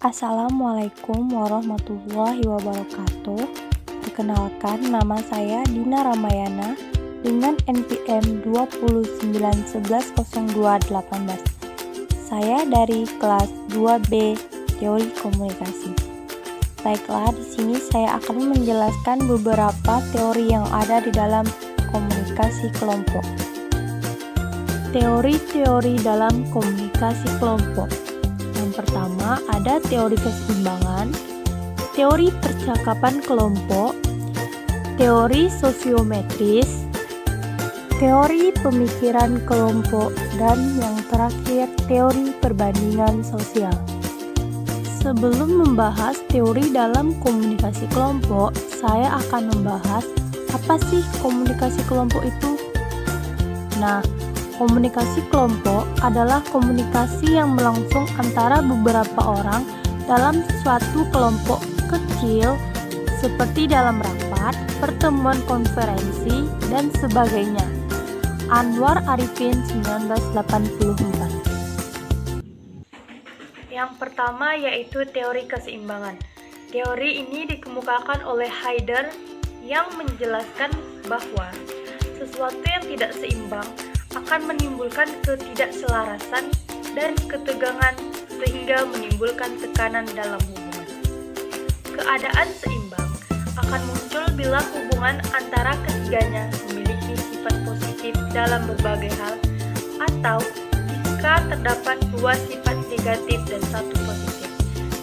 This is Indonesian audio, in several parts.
Assalamualaikum warahmatullahi wabarakatuh. Perkenalkan, nama saya Dina Ramayana dengan NPM 291102818. Saya dari kelas 2B Teori Komunikasi. Baiklah, di sini saya akan menjelaskan beberapa teori yang ada di dalam komunikasi kelompok. Teori-teori dalam komunikasi kelompok. Yang pertama ada teori keseimbangan, teori percakapan kelompok, teori sosiometris, teori pemikiran kelompok, dan yang terakhir teori perbandingan sosial. Sebelum membahas teori dalam komunikasi kelompok, saya akan membahas apa sih komunikasi kelompok itu. Nah, komunikasi kelompok adalah komunikasi yang berlangsung antara beberapa orang dalam suatu kelompok kecil seperti dalam rapat, pertemuan konferensi, dan sebagainya. Anwar Arifin 1984. Yang pertama yaitu teori keseimbangan. Teori ini dikemukakan oleh Heidegger yang menjelaskan bahwa sesuatu yang tidak seimbang akan menimbulkan ketidakselarasan dan ketegangan sehingga menimbulkan tekanan dalam hubungan. Keadaan seimbang akan muncul bila hubungan antara ketiganya memiliki sifat positif dalam berbagai hal atau jika terdapat dua sifat negatif dan satu positif.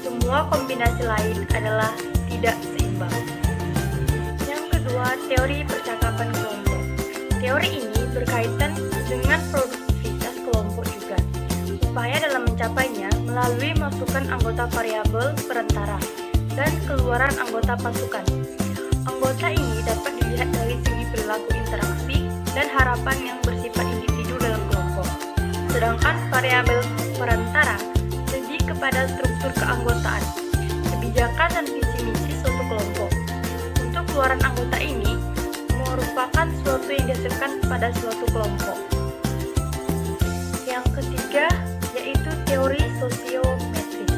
Semua kombinasi lain adalah tidak seimbang. Yang kedua, teori percakapan kelompok. Teori ini berkaitan dengan produktivitas kelompok juga. Upaya dalam mencapainya melalui masukan anggota variabel perantara dan keluaran anggota pasukan. Anggota ini dapat dilihat dari segi perilaku interaksi dan harapan yang bersifat individu dalam kelompok. Sedangkan variabel perantara lebih kepada struktur keanggotaan, kebijakan dan visi misi suatu kelompok. Untuk keluaran anggota ini merupakan suatu yang dihasilkan pada suatu kelompok. Yang ketiga yaitu teori sosiometris.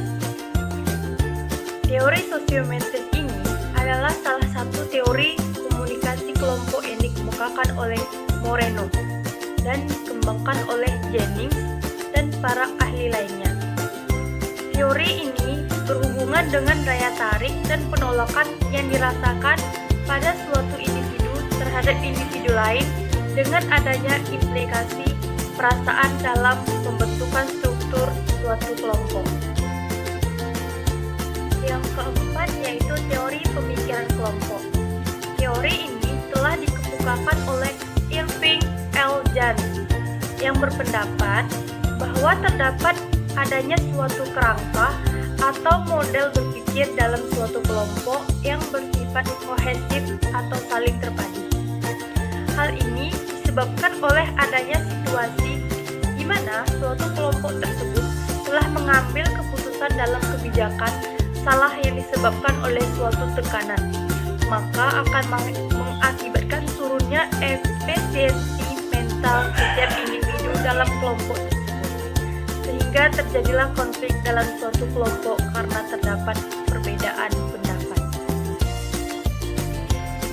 Teori sosiometris ini adalah salah satu teori komunikasi kelompok yang dikemukakan oleh Moreno dan dikembangkan oleh Jennings dan para ahli lainnya. Teori ini berhubungan dengan daya tarik dan penolakan yang dirasakan pada suatu individu terhadap individu lain dengan adanya implikasi perasaan dalam pembentukan struktur suatu kelompok. Yang keempat yaitu teori pemikiran kelompok. Teori ini telah dikemukakan oleh Irving L. Jans yang berpendapat bahwa terdapat adanya suatu kerangka atau model berpikir dalam suatu kelompok yang bersifat kohesif atau saling terpadu. Hal ini disebabkan oleh adanya situasi di mana suatu kelompok tersebut telah mengambil keputusan dalam kebijakan salah yang disebabkan oleh suatu tekanan, maka akan mengakibatkan turunnya efisiensi mental setiap individu dalam kelompok tersebut, sehingga terjadilah konflik dalam suatu kelompok karena terdapat perbedaan pendapat.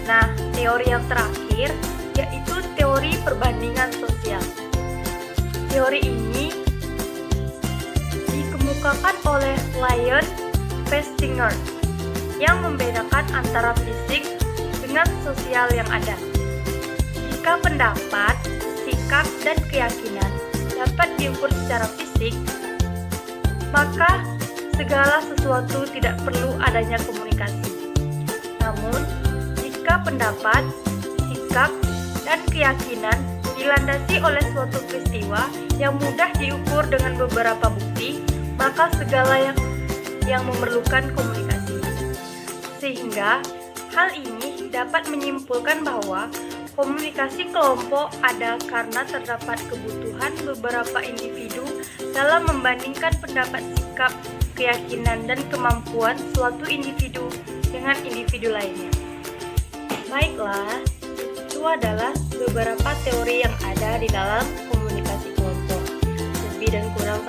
Nah, teori yang terakhir yaitu teori perbandingan sosial. Teori ini dikemukakan oleh Lyon Festinger yang membedakan antara fisik dengan sosial yang ada. Jika pendapat, sikap, dan keyakinan dapat diukur secara fisik, maka segala sesuatu tidak perlu adanya komunikasi. Namun, jika pendapat, sikap, dan keyakinan dilandasi oleh suatu peristiwa yang mudah diukur dengan beberapa bukti, maka segala yang memerlukan komunikasi. Sehingga hal ini dapat menyimpulkan bahwa komunikasi kelompok ada karena terdapat kebutuhan beberapa individu dalam membandingkan pendapat, sikap, keyakinan, dan kemampuan suatu individu dengan individu lainnya. Baiklah, itu adalah beberapa teori yang ada di dalam komunikasi kelompok. Lebih dan kurang